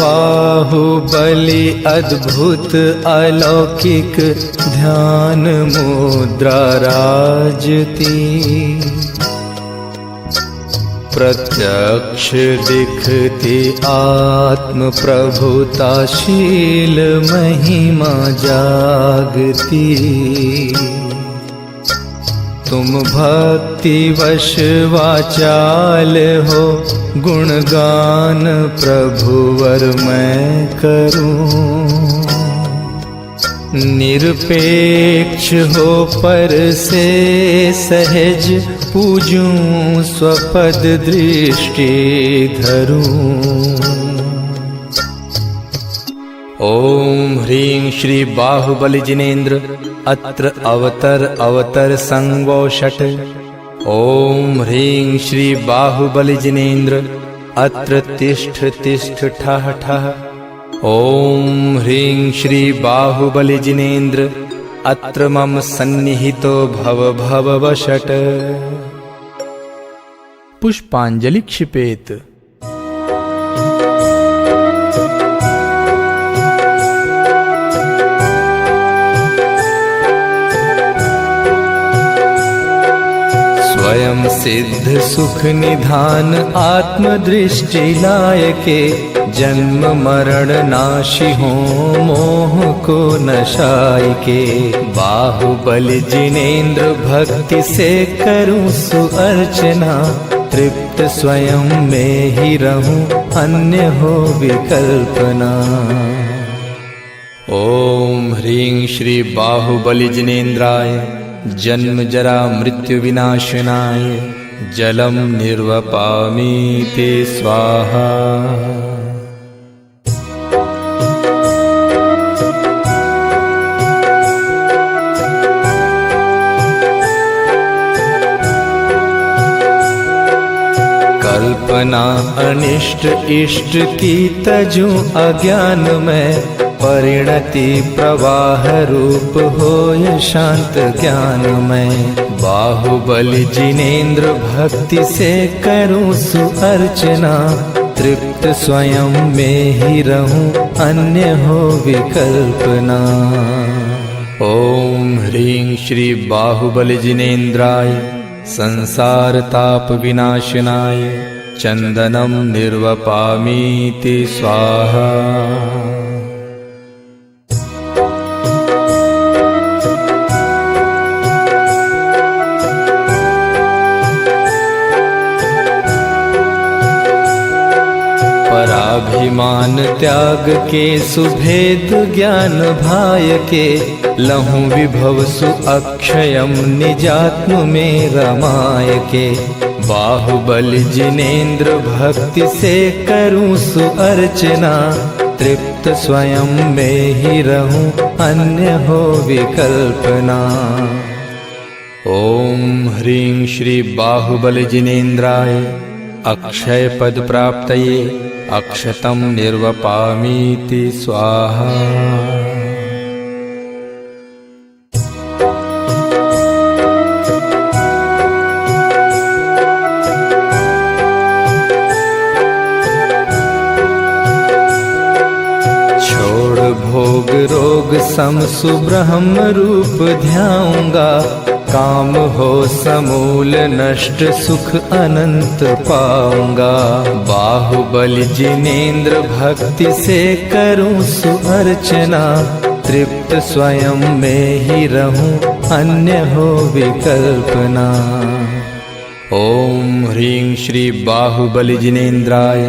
बाहुबली अद्भुत अलौकिक ध्यान मुद्रा राजती। प्रत्यक्ष दिखती आत्म प्रभुताशील महिमा जागती। तुम भक्ति वश वाचाल हो, गुणगान प्रभुवर मैं करूं। निरपेक्ष हो पर से सहज, पूजूं स्वपद दृष्टि धरूं। ओम ह्रीं श्री बाहुबली जिनेन्द्र अत्र अवतर संगो षट्। ओम ह्रीं श्री बाहुबली जिनेन्द्र अत्र तिष्ठ ठः ठः। ओम ह्रीं श्री बाहुबली जिनेन्द्र अत्र मम सन्निहितो भव वषट्। पुष्पांजलि क्षिपेत। स्वयं सिद्ध सुख निधान आत्मदृष्टि लायके। जन्म मरण नाशि हो मोह को नशायके। बाहुबली जिनेन्द्र भक्ति से करूं सुअर्चना। तृप्त स्वयं में ही रहूं, अन्य हो विकल्पना। ओम ह्रीं श्री बाहुबली जिनेन्द्राय जन्म जरा मृत्यु विनाशनाय जलम निर्वपामि ते स्वाहा। कल्पना अनिष्ट इष्ट की तजूं अज्ञान में। परिणति प्रवाह रूप होय शांत ज्ञान में। बाहुबली जिनेन्द्र भक्ति से करूं सुअर्चना। तृप्त स्वयं में ही रहूं, अन्य हो विकल्पना। ओम ह्रीं श्री बाहुबली जिनेन्द्राय संसार ताप विनाशनाय चंदनम निर्वपामि ते स्वाहा। पराभिमान त्याग के सुभेद ज्ञान भाय के। लहूं विभव सु अक्षयम निजात्म में रमाय के। बाहुबली जिनेन्द्र भक्ति से करूं सुअर्चना। तृप्त स्वयं में ही रहूं, अन्य हो विकल्पना। ओम ह्रीं श्री बाहुबली जिनेन्द्राय अक्षय पद प्राप्तये अक्षतम निर्वपामि ते स्वाहा। छोड़ भोग रोग सम सुब्रह्म रूप ध्याऊंगा। काम हो समूल नष्ट सुख अनंत पाऊंगा। बाहुबली जिनेन्द्र भक्ति से करूं सुअर्चना। तृप्त स्वयं में ही रहूं, अन्य हो विकल्पना। ओम ह्रीं श्री बाहुबली जिनेन्द्राय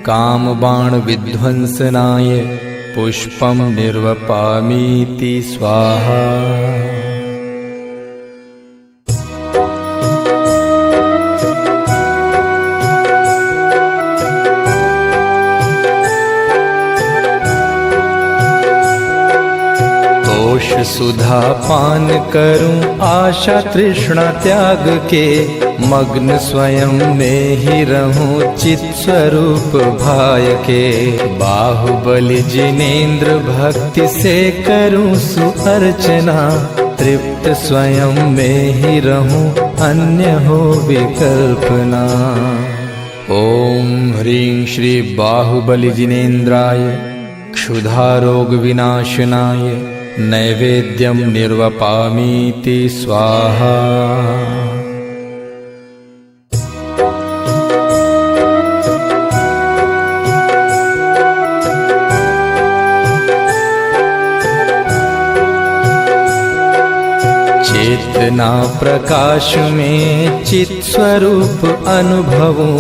काम बाण विध्वंसनाय पुष्पम निर्वपामि ते स्वाहा। सुधा पान करूं आशा तृष्णा त्याग के। मग्न स्वयं में ही रहूं चित स्वरूप भाय के। बाहुबली जिनेन्द्र भक्ति से करूं सुअर्चना। तृप्त स्वयं में ही रहूं, अन्य हो विकल्पना। ॐ ह्रीं श्री बाहुबली जिनेन्द्राय क्षुधारोग विनाशनाय नैवेद्यं निर्वपामीति स्वाहा। चेतना प्रकाश में चित स्वरूप अनुभवूं,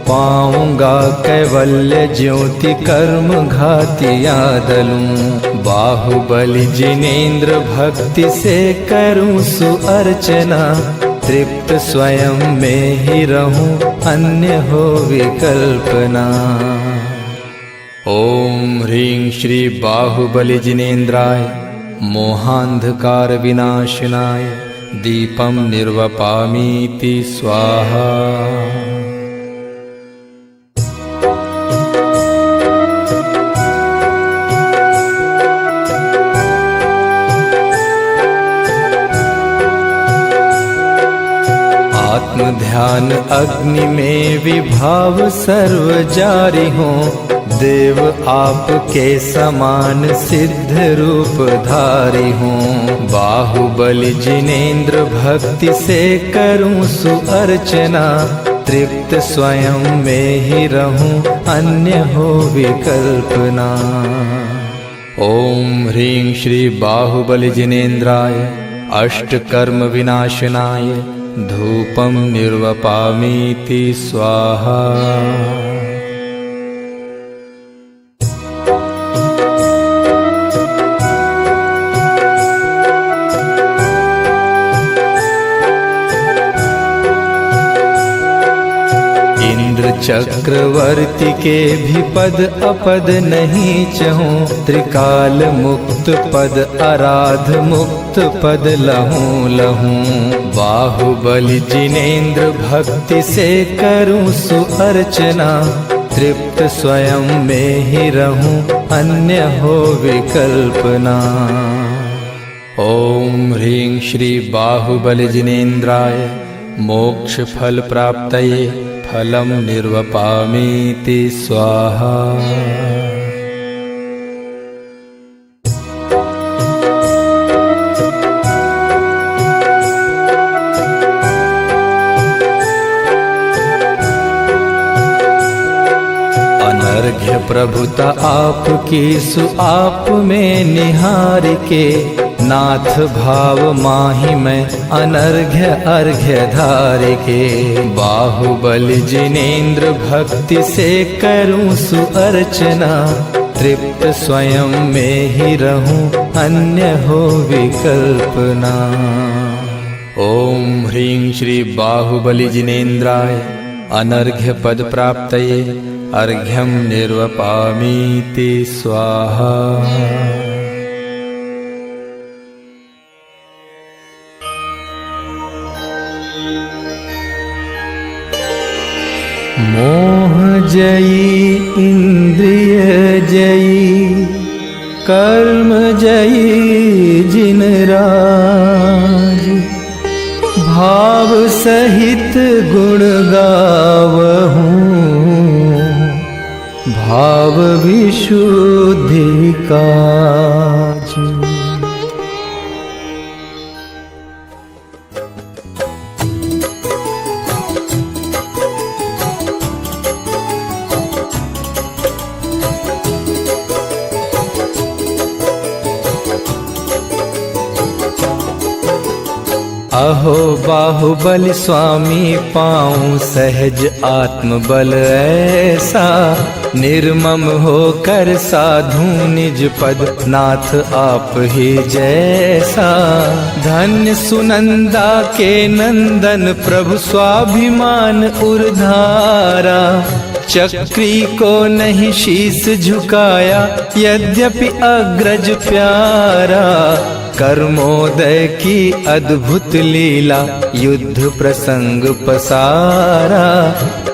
पाऊंगा कैवल्य ज्योति कर्म घाति यादलूं। बाहुबली जिनेन्द्र भक्ति से करूं सुअर्चना, तृप्त स्वयं में ही रहूं अन्य हो विकल्पना। ॐ ह्रीं श्री बाहुबली जिनेन्द्राय मोहांधकार विनाशनाय दीपं निर्वपामीति स्वाहा। आत्म ध्यान अग्नि में विभाव सर्व जारी हो, देव आपके समान सिद्ध रूप धारी हूँ। बाहुबली जिनेन्द्र भक्ति से करूँ सुअर्चना, तृप्त स्वयं में ही रहूँ अन्य हो विकल्पना। ॐ ह्रीं श्री बाहुबली जिनेन्द्राय अष्टकर्म विनाशनाय धूपं निर्वपामीति स्वाहा। चक्रवर्ती के भी पद अपद नहीं चहूँ, त्रिकाल मुक्त पद अराध मुक्त पद लहूँ लहूँ। बाहुबली जिनेन्द्र भक्ति से करूँ सुअर्चना, तृप्त स्वयं में ही रहूँ अन्य हो विकल्पना। ॐ ह्रीं श्री बाहुबली जिनेन्द्राय मोक्ष फल प्राप्तये फलं निर्वपामीति स्वाहा। अनर्घ्य प्रभुता आपकी सु आप में निहार के, नाथ भाव माहि मैं अनर्घ्य अर्घ्य धार के। बाहुबली जिनेन्द्र भक्ति से करूँ सुअर्चना, तृप्त स्वयं में ही रहूँ अन्य हो विकल्पना। ॐ ह्रीं श्री बाहुबली जिनेन्द्राय अनर्घ्य पद प्राप्तये अर्घ्यं निर्वपामीति स्वाहा। मोह जयी इंद्रिय जयी कर्म जयी जिन राज, भाव सहित गुण गावहूँ भाव विशुद्धि काज। अहो बाहुबली स्वामी पाऊं सहज आत्मबल ऐसा, निर्मम होकर साधु निज पद नाथ आप ही जैसा। धन्य सुनंदा के नंदन प्रभु स्वाभिमान उर्धारा, चक्री को नहीं शीस झुकाया यद्यपि अग्रज प्यारा। कर्मोदय की अद्भुत लीला युद्ध प्रसंग पसारा,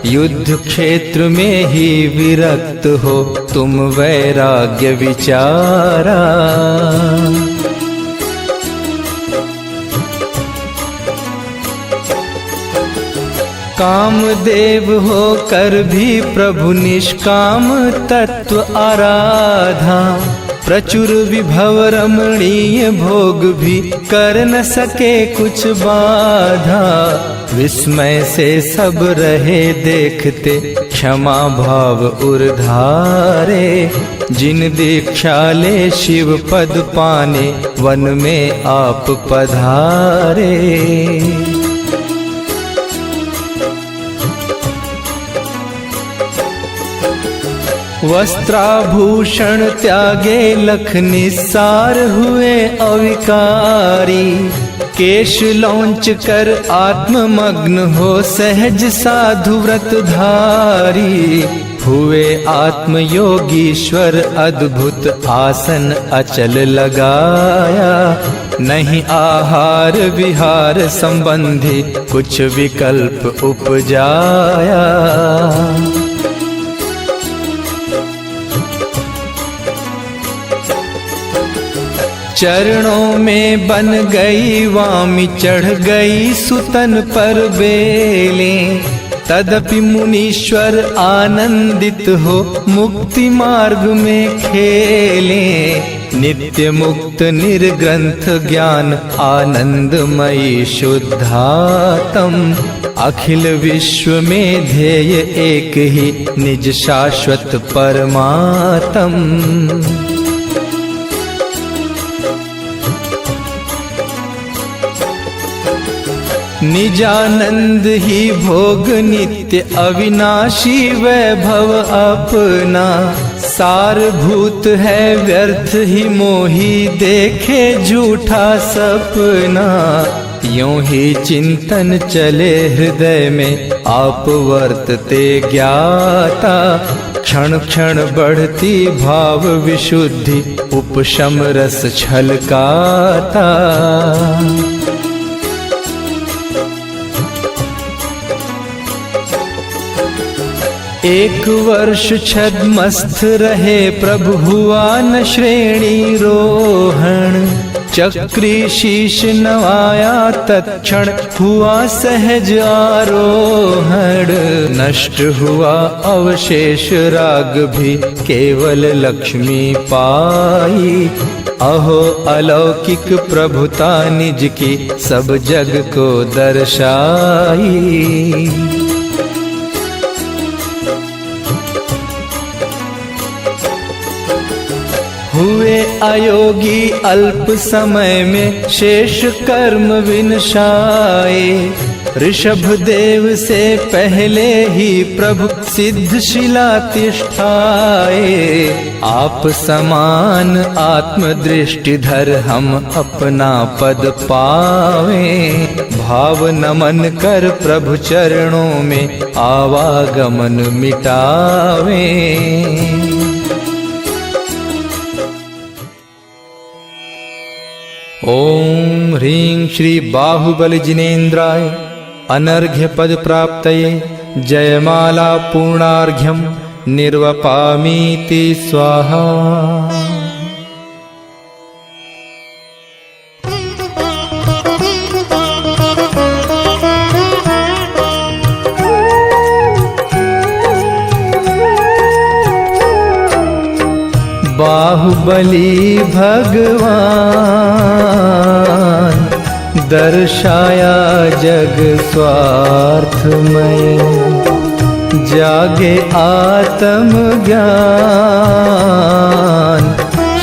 युद्ध क्षेत्र में ही विरक्त हो तुम वैराग्य विचारा। कामदेव होकर भी प्रभु निष्काम तत्व आराधा। प्रचुर विभव रमणीय भोग भी कर न सके कुछ बाधा। विस्मय से सब रहे देखते क्षमा भाव उर्धारे। जिन दीक्षा ले शिव पद पाने वन में आप पधारे। वस्त्राभूषण त्यागे लख निस्सार हुए अविकारी। केश लौंच कर आत्ममग्न हो सहज साधु व्रत धारी। हुए आत्मयोगीश्वर अद्भुत आसन अचल लगाया। नहीं आहार विहार संबंधी कुछ विकल्प उपजाया। चरणों में बन गई वामी चढ़ गई सुतन पर बेलें। तदपि मुनीश्वर आनंदित हो मुक्ति मार्ग में खेलें। नित्य मुक्त निर्ग्रंथ ज्ञान आनंदमयी शुद्धात्म। अखिल विश्व में ध्येय एक ही निज शाश्वत परमात्म। निजानंद ही भोग नित्य अविनाशी वैभव अपना। सारभूत है व्यर्थ ही मोही देखे झूठा सपना। यूं ही चिंतन चले हृदय में आप वर्तते ज्ञाता। क्षण क्षण बढ़ती भाव विशुद्धि उपशम रस छलकाता। एक वर्ष छद्मस्थ रहे प्रभु हुआ न श्रेणी रोहण। चक्री शीश नवाया तत्क्षण हुआ सहज आरोहण। नष्ट हुआ अवशेष राग भी केवल लक्ष्मी पाई। अहो अलौकिक प्रभुता निज की सब जग को दर्शाई। हुए अयोगी अल्प समय में शेष कर्म विनशाए। ऋषभ देव से पहले ही प्रभु सिद्ध शिला तिष्ठाए। आप समान आत्मदृष्टिधर हम अपना पद पावे। भाव नमन कर प्रभु चरणों में आवागमन मिटावे। ओम ह्रीं श्री बाहुबल जिनेन्द्राय अनर्घ्य पद प्राप्तये जयमाला पूर्णार्घ्यं निर्वपामीति स्वाहा। बाहुबली भगवान दर्शाया जग स्वार्थमय। जागे आत्म ज्ञान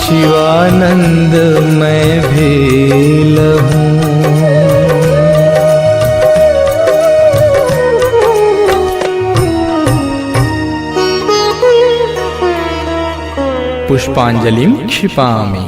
शिवानंद मैं भी लहूं। पुष्पांजलिं क्षिपामि।